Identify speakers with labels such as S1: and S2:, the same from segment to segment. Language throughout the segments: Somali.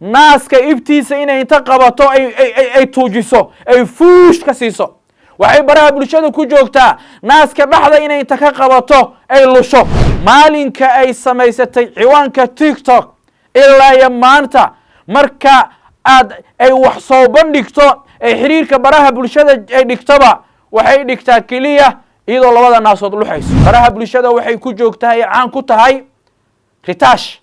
S1: naaska ibtiisa inay inta qabato ay tuujiso ay fuush ka siiso waxay baraha bulshada ku joogtaa naaska dhaxda inay inta ka qabato ay lusho maalinka ay samaysatay ciwaanka TikTok ilaa iyo maanta marka ay wax soo bandhigto ay xiriirka baraha bulshada ay dhigtaba waxay dhigtaa kaliya iyadoo labada naasood luxayso baraha bulshada waxay ku joogtaa ay caan ku tahay ritash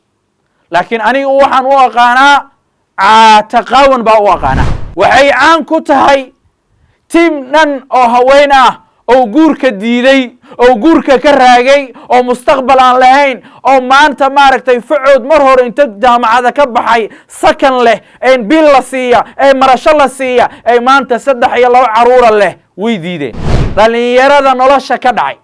S1: laakiin aniga waxaan u aqaanaa taqaawan baa u aqaanaa waxay caan ku tahay tim dhan oo haween ah oo guurka diiday oo guurka ka raagay oo mustaqbal aan lahayn oo maanta maaragtay facood mar hore inta jaamacada ka baxay sakan leh een bil la siiya ee marasho la siiya ay maanta 3 iyo 2 caruura leh way diideen dhalinyarada nolosha ka dhacay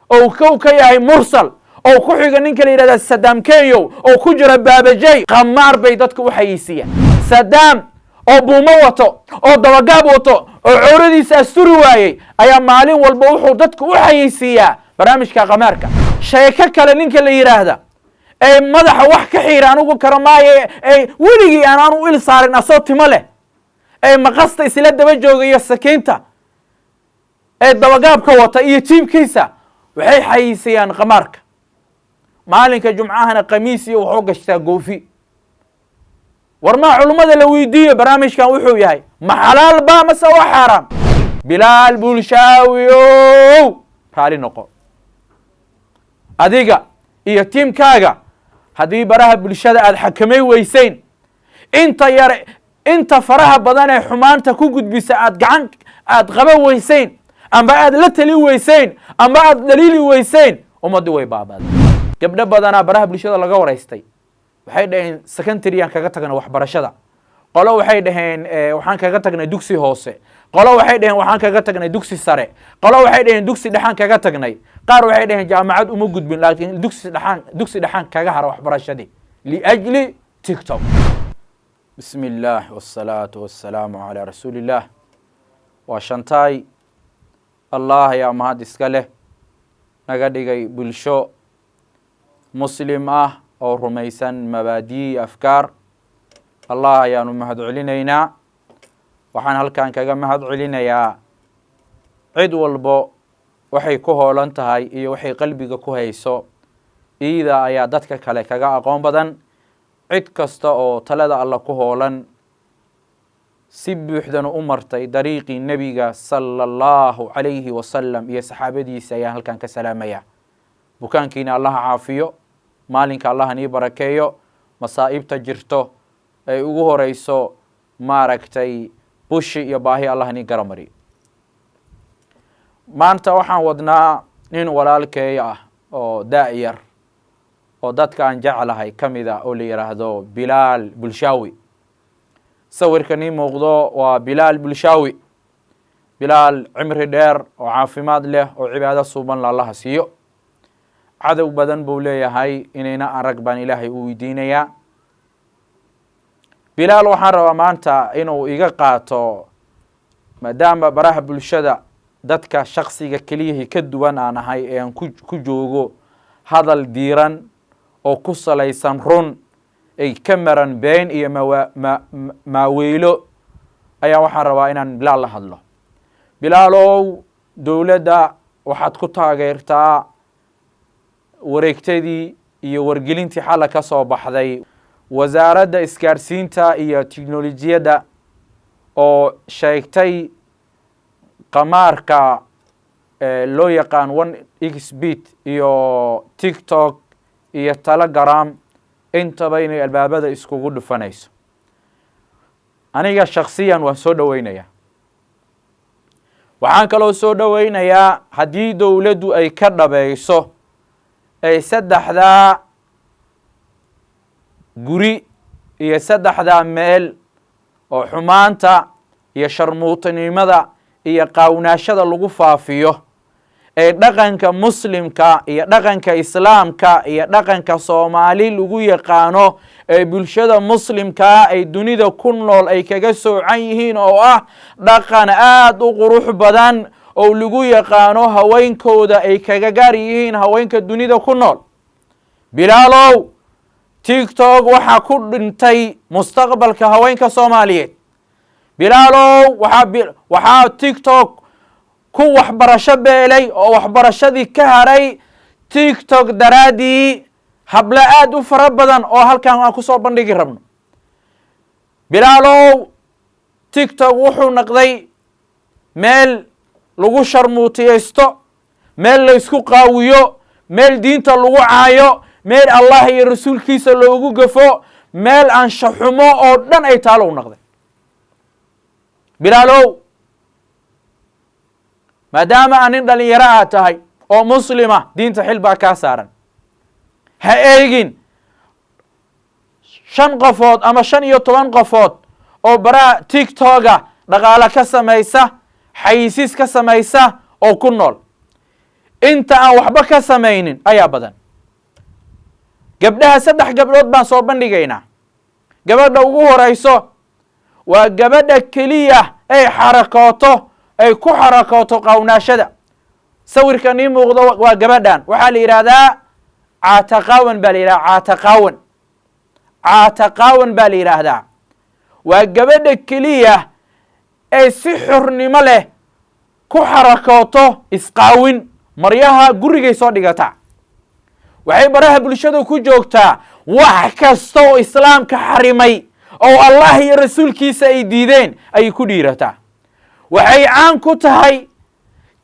S1: oo kow ka yahay mursal oo ku xiga ninka la yiraahdo Saddam Kenyo oo ku jira baabajay qamaar bay dadku u xayisiiyeen Saddam oo buumo wato oo dabagaab wato oo cooradiisa asturi waayay ayaa maalin walba wuxuu dadku u xayisiiyaa barnaamijka qamaarka sheeko kale ninka la yiraahdo ee madaxa wax ka xiiraan ugu karamaaye ee weligii aan u il saarin asoo timo leh ee maqasta isla daba joogay sakeenta ee dabagaabka wata iyo tiimkiisa waxay xayisiiyaan qamaarka maalinka jumcahana qamiis iyo wuxuu gashtaa goofi warma culimada la weydiiyo barnaamijkan wuxuu yahay ma xalaal ba ma sawa xaraam Bilaal Bulshaawi raali noqo adiga iyo tiimkaaga hadii baraha bulshada aad xakamay weysayn inta faraha badan ee xumaanta ku gudbisa aad qaba weysayn amba aad la tali weysayn amba aad daliili weysayn umadu way baabaaday gabdho badana baraha bulshada laga wareystay waxay dhaheen secondary aan kaga tagnay waxbarashada qolo waxay dhaheen waxaan kaga tagnay dugsi hoose qolo waxay dhaheen waxaan kaga tagnay dugsi sare qolo waxay dhaheen dugsi dhaxan kaga tagnay qaar waxay dhaheen jaamacad uma gudbin laakiin dugsi dhaxan kaga haro waxbarashadii liajli TikTok bismillah wassalatu wassalamu ala rasulillah wa shantaay allah ya mahad iska leh naga dhigay bulsho muslim ah oo rumaysan mabaadi afkaar allah ayaanu mahad celinaynaa waxaan halkan kaga mahad celinayaa cid walbo waxay ku hoolan tahay iyo waxay qalbiga ku hayso iyada ayaa dadka kale kaga aqoon badan cid kasta oo talada alla ku hoolan si buuxdan u martay dariiqii nabiga sallallahu alayhi wa sallam iyo saxaabadiisa ayaa halkan ka salaamaya bukaankiina allah caafiyo maalinka allah ni barakeeyo masaa'ibta jirto ay ugu horeyso maaragtay bushi iyo baahi allah ni garamari maanta waxaan wadnaa nin walaalkeey ah oo daa'iyar oo dadka aan jecelahay kamida oo la yiraahdo Bilaal Bulshaawi sawirkani muuqdo waa Bilaal Bulshaawi Bilaal cimri dheer oo caafimaad leh oo cibaado suuban la Allah siiyo cadow badan buu leeyahay inayna arag baan ilaahay u weydiinayaa Bilaal waxaan rabaa maanta inuu iga qaato maadaama baraha bulshada dadka shakhsiga kaliya ka duwan aan ahay ee aan ku joogo hadal diiran oo ku salaysan run ay kamaran been iyo maaweelo ayaa waxaan rabaa inaan Bilaal la hadlo Bilaalow dawladda waxaad ku taageertaa wareegtadii iyo wargelintii xal ka soo baxday wasaaradda isgaarsiinta iyo tiknoolajiyada oo sheegtay qamaarka loo yaqaan 1xbet iyo TikTok iyo Telegram intaba inay albaabada iskugu dhufanayso aniga shakhsiyan waan soo dhaweynayaa waxaan kaloo soo dhaweynayaa haddii dawladdu ay ka dhabayso ay 3 guri iyo 3 meel oo xumaanta iyo sharmuutanimada iyo qaawnaashada lagu faafiyo ee dhaqanka muslimka iyo dhaqanka islaamka iyo dhaqanka Soomaali lagu yaqaano ee bulshada muslimka ay dunida ku nool ay kaga soocan yihiin oo ah dhaqan aad u qurux badan oo lagu yaqaano haweenkooda ay kaga gaar yihiin haweenka dunida ku nool Bilaalow tiktok waxaa ku dhintay mustaqbalka haweenka soomaaliyeed. bilaalow waxaa tiktok ku waxbarasho beelay oo waxbarashadii ka haray tiktok daraadii hablo aad u fara badan oo halkan aan kusoo bandhigi rabno. bilaalow tiktok wuxuu noqday meel lagu sharmuutiyeysto, meel la isku qaawiyo, meel diinta lagu caayo, meel allah iyo rasuulkiisa loogu gafo, meel anshaxumo oo dhan ay taalo u noqday. bilaalow maadaama aan nin dhalinyaro aad tahay oo muslima, diinta xil baa kaa saaran. ha eegin 5 qofood ama 15 qofood oo baraha tiktoka dhaqaale ka samaysa, xayisiis ka samaysa oo ku nool. inta aan waxba ka samaynin ayaa badan. gabdhaha 3 gabdhood baan soo bandhigaynaa. gabadha ugu horeyso waa gabadha keliya ay xarakooto, ay ku xarakooto qawnaashada. sawirka nii muuqdo waa gabadhan, waxaa la yidhaahdaa caataqaawan baa la yidhahdaa. caataqaawan baa la yidhaahdaa. waa gabadha keliya ay si xurnimo leh ku xarakooto isqaawin, maryaha gurigay soo dhigataa. waxay baraha bulshada ku joogtaa wax kasta oo islaamka xarimay oo allah iyo rasuulkiisa ay diideen ayay ku dhiirataa. waxay caan ku tahay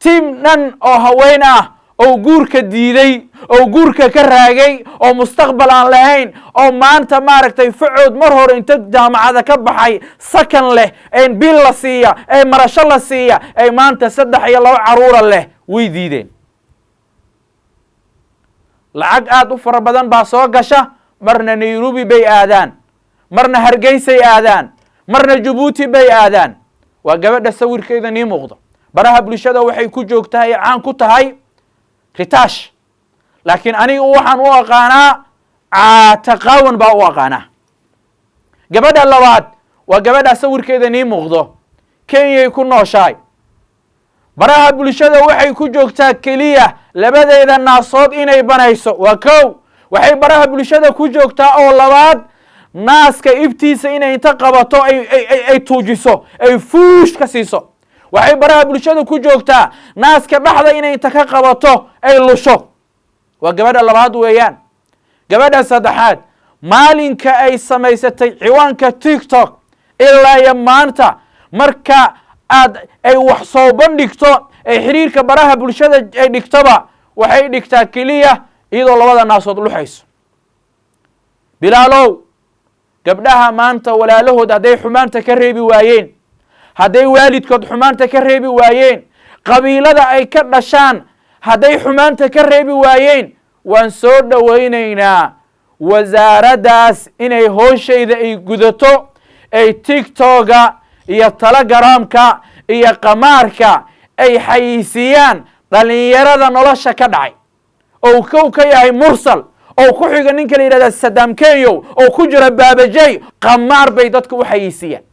S1: tiim dhan oo haween ah oo guurka diiday, oo guurka ka raagay, oo mustaqbal aan lahayn, oo maanta maaragtay facood mar hore inta jaamacada ka baxay sakan leh, een bil la siiya, ee marasho la siiya, ay maanta 3 iyo 2 caruura leh way diideen. lacag aad u fara badan baa soo gasha, marna Nairobi bay aadaan, marna Hargeysay aadaan, marna Djibouti bay aadaan. waa gabadha sawirkeeda nii muuqdo. baraha bulshada waxay ku joogtaa ay caan ku tahay ritaash, laakiin aniga waxaan u aqaanaa caataqaawan baa u aqaanaa. gabadha labaad waa gabadha sawirkeeda nii muuqdo, Kenyay ku nooshahay. baraha bulshada waxay ku joogtaa keliya labadeeda naasood inay banayso. waa kow. waxay baraha bulshada ku joogtaa oo labaad naaska ibtiisa inay inta qabato ay tuujiso, ay fuush ka siiso. waxay baraha bulshada ku joogtaa naaska dhaxda inay inta ka qabato ay lusho. waa gabadha labaad weeyaan. gabadha saddexaad, maalinka ay samaysatay ciwaanka tiktok ilaa iyo maanta marka ay wax soo bandhigto, ay xiriirka baraha bulshada ay dhigtoba, waxay dhigtaa keliya iyadoo labada naasood luxayso. bilaalow gabdhaha maanta walaalahood hadday xumaanta ka reebi waayeen, hadday waalidkood xumaanta ka reebi waayeen, qabiilada ay ka dhashaan hadday xumaanta ka reebi waayeen, waan soo dhowaynaynaa wasaaraddaas inay hooshayda ay gudato, ay tiktoka iyo telegramka iyo qamaarka ay xayisiiyaan dhalinyarada nolosha ka dhacay. oo kow ka yahay mursal, oo ku xiga ninka la yidhahda Saddam Kenyo, oo ku jira baabajay. qamaar bay dadka u xayisiiyaan.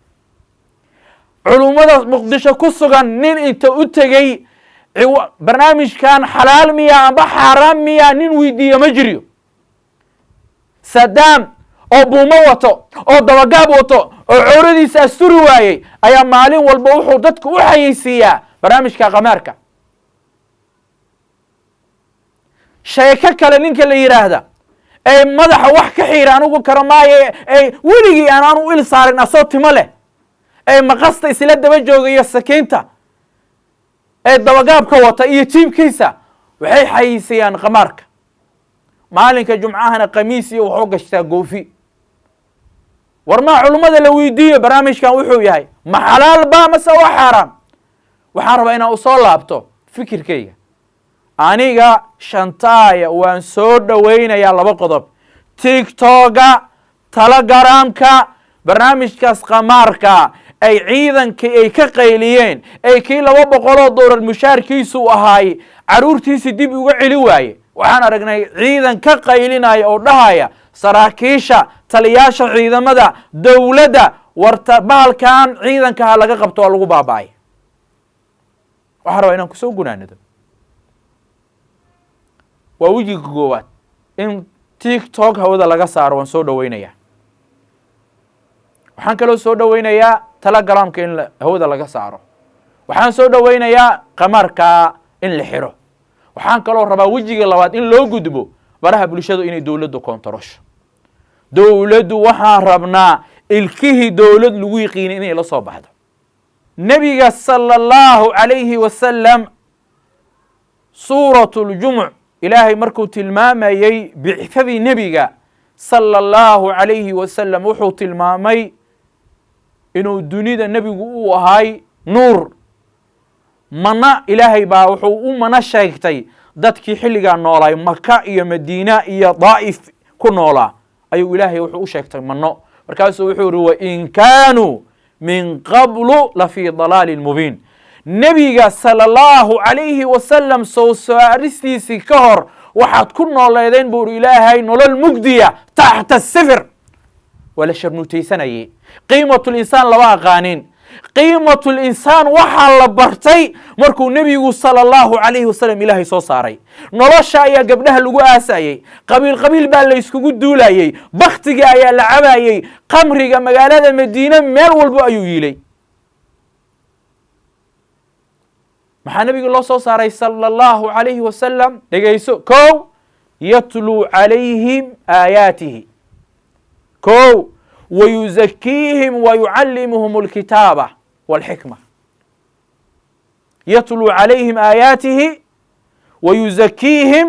S1: culummada muqdisho ku sugan nin inta u tegey barnaamijkan xalaal miya amba xaaraam miya nin weydiiyo ma jiriyo. Saddam oo buumo wato, oo dabagaab wato, oo cawradiisa asturi waayey ayaa maalin walba wuxuu dadku u xayisiiyaa barnaamijka qamaarka. sheeko kale ninka la yiraahda ee madaxa wax ka xiira anigu karamaaye ee weligii aan u il saarin asoo timo leh, ee maqasta isla daba joogayo sakiinta, ee dabagaabka wata iyo tiibkiisa, waxay xayisiiyaan qamaarka. maalinka jumcahana qamiis iyo wuxuu gashtaa goofi. war ma culimada la weydiiyo barnaamijkan wuxuu yahay ma xalaal ba mase waa xaraam? waxaan rabaa inaan u soo laabto fikirkayga. aniga shantaaya waan soo dhawaynayaa 2 qodob: tiktoka, telegramka, barnaamijkaas qamaarka ay ciidankii ay ka qayliyeen, ay kii $200 mushaarkiisu ahaay caruurtiisi dib uga celi waaye. waxaan aragnay ciidan ka qaylinaya oo dhahaya saraakiisha, taliyaasha ciidamada dawladda, warta bahalkan ciidanka ha laga qabto oo lagu baaba'ay. waxaan rabaa inaan kusoo gunaanido. waa wejiga koowaad in tiktok hawada laga saaro waan soo dhaweynayaa. waxaan kaloo soo dhaweynayaa telegramka in hawada laga saaro. waxaan soo dhaweynayaa qamarka in la xiro. waxaan kaloo rabaa wejiga labaad in loo gudbo baraha bulshadu inay dawladdu koontarosho. dawladdu waxaan rabnaa ilkihii dawlad lagu yiqiin inay la soo baxdo. nabiga sallallahu alayhi wasallam suuratul jumuc ilaahay markuu tilmaamayay bicfadii nabiga sallallahu alayhi wasallam wuxuu tilmaamay inuu dunida nabigu uu ahay nuur. mana ilaahay baa wuxuu u mana sheegtay dadkii xilligaa noolay maka iyo madiina iyo daa'if ku noolaa ayuu ilaahay wuxuu u sheegtay mano. markaasuu wuxuu yidhi wain kaanuu min qablu lafii dalaalin mubiin. nebiga sala allahu calayhi wasalam soo saaristiisii ka hor waxaad ku nooleedeen buu ilaahay nolol mugdiya taxta sifir. waa la sharnuutaysanayay. qiimatu linsaan lama aqaanin. qiimatu linsaan waxaa la bartay markuu nebigu sala allahu calayhi wasalam ilaahay soo saaray. nolosha ayaa gabdhaha lagu aasayey. qabiil qabiil baa la yskugu duulayey. baktiga ayaa la cabayey. qamriga magaalada madiine meel walbo ayuu yiilay. maxaa nebiga loo soo saaray sala allahu calayhi wasalam? dhegayso. kow yatluu calayhim aayaatihi. kow ويزكيهم ويعلمهم الكتابة والحكمة. يتلو عليهم آياته ويزكيهم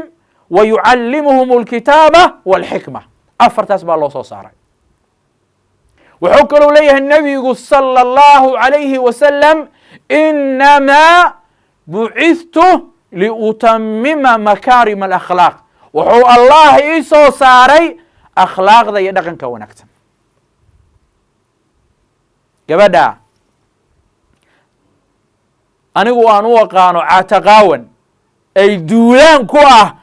S1: ويعلمهم الكتابة والحكمة. أفرت أسباب الله صار. وحكروا ليه النبي صلى الله عليه وسلم إنما بعثت لأتمم مكارم الأخلاق. وحو الله إيسو صاري أخلاق ذا يدقن كونكتم. gabadha anigu aan u aqaano caataqaawan ay duulaan ku ah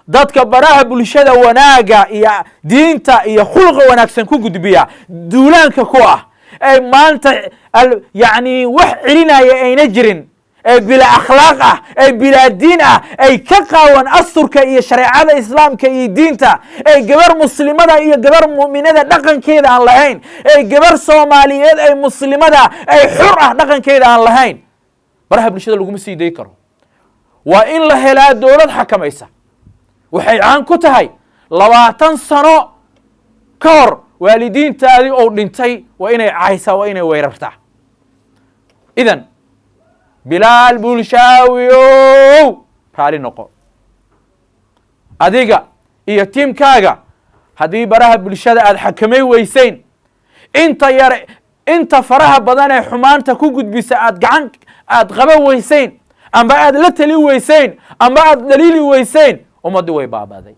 S1: dadka baraha bulshada wanaaga iyo diinta iyo khulqa wanaagsan ku gudbiya duulaanka ku ah ay maanta yani wax celinaya ayna jirin ay bila akhlaaq ah ay bila diin ah ay ka qaawan asturka iyo shareecada islaamka iyo diinta ay gabar muslimada iyo gabar mu'minada dhaqankeeda aan lahayn ay gabar Soomaaliyeed ay muslimada ay xur ah dhaqankeeda aan lahayn baraha bulshada lagu sii day karo. waa in la helaa dawlad xakamaysa. waxay caan ku tahay 20 sano ka hor waalidiintaadii oo dhintay waa inay caaysaa waa inay weerartaa. idan bilaal bulshaawiyow raali noqo. adiga iyo tiimkaaga haddii baraha bulshada aad xakamay weysayn inta faraha badan ee xumaanta ku gudbisa aad qaba weysayn amba aad la tali weysayn amba aad daliili weysayn ummadii way baabaaday.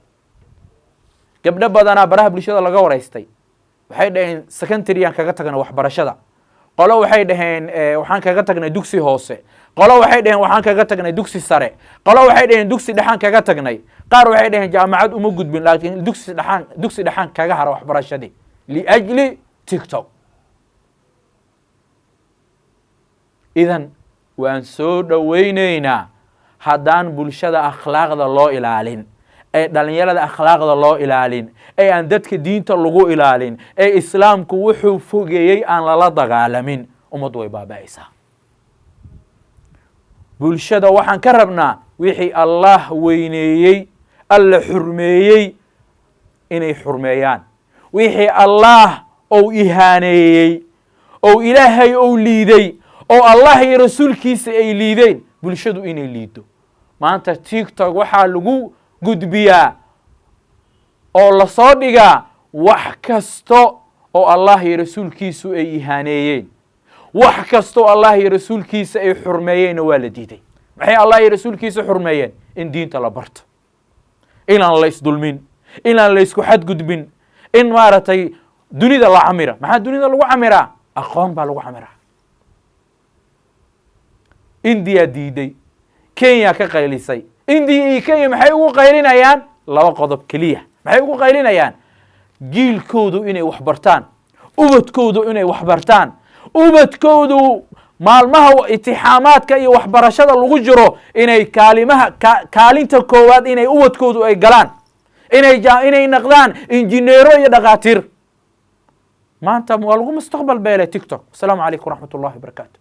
S1: gabdho badanaa baraha bulshada laga waraystay waxay dhaheen secondaryan kaga tagna waxbarashada. qolo waxay dhaheen waxaan kaga tagnay dugsi hoose. qolo waxay dhaheen waxaan kaga tagnay dugsi sare. qolo waxay dhaheen dugsi dhaxan kaga tagnay. qaar waxay dhaheen jaamacad uma gudbin laakiin dugsi dhaxan kaga hara waxbarashadii liajli tiktok. idan waan soo dhaweynaynaa haddaan bulshada akhlaaqda loo ilaalin ee dhalinyarada akhlaaqda loo ilaalin ee aan dadka diinta lagu ilaalin ee islaamku wuxuu fogeeyey aan lala dagaalamin ummad way baaba'aysaa. bulshada waxaan ka rabnaa wixii allah weyneeyey alla xurmeeyey inay xurmeeyaan. wixii allah ou ihaaneeyey ou ilaahay ou liiday oo allah iyo rasuulkiisa ay liideen bulshadu inay liido. maanta tiktok waxaa lagu gudbiyaa oo la soo dhigaa wax kasto oo allah iyo rasuulkiisu ay ihaaneeyeen. wax kasto oo allah iyo rasuulkiisa ay xurmeeyeen waa la diiday. maxay allah iyo rasuulkiisa xurmeeyeen? in diinta la barto, inaan la isdulmin, inaan la isku xadgudbin, in maaragtay dunida la camira. maxaa dunida lagu camiraa? aqoon baa lagu camiraa. indiya diiday, kenya ka qaylisay. indiya iyo kenya maxay ugu qaylinayaan? laba qodob keliya. maxay ugu qaylinayaan? jiilkoodu inay wax bartaan, ubadkoodu inay wax bartaan, ubadkoodu maalmaha itixaamaadka iyo waxbarashada lagu jiro inay kaalinta koowaad inay ubadkoodu ay galaan, inay naqdaan injineero iyo dhaqaatiir maanta waa lagu mustaqbal beelay tiktok. asalaamu calaykum waraxmat ullahi wabarakaatu.